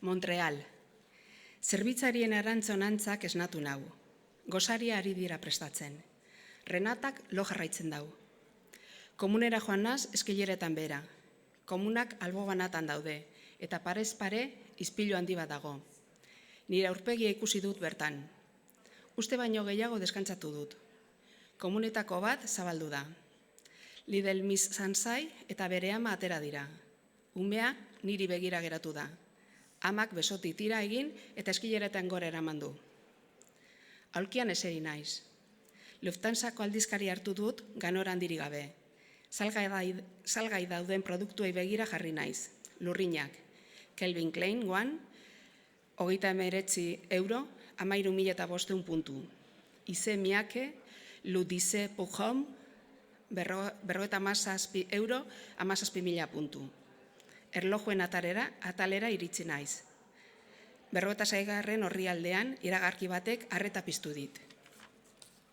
Montreal. Zerbitzarien erantzonantzak esnatu nau. Gosaria ari dira prestatzen. Renatak lo jarraitzen dau. Komunera joan naz eskileretan bera. Komunak alboganatan daude, eta parez pare izpilu handi bat dago. Nire aurpegia ikusi dut bertan. Uste baino gehiago deskantzatu dut. Komunetako bat zabaldu da. Lidl Miss Sansai eta bere ama atera dira. Umea niri begira geratu da. Amak besoti tira egin eta eskileretan gora eraman du. Aulkian eseri naiz. Lufthansako aldizkari hartu dut ganora handiri gabe. Salgai dauden produktuei begira jarri naiz. Lurrinak. Calvin Klein One, 39 €, 13.500 puntu. Ize Miake, Ludice Pujom, 57 €, 17.000 puntu. Erlojuen atalera iritsi naiz. 46. orrialdean iragarki batek arreta piztu dit.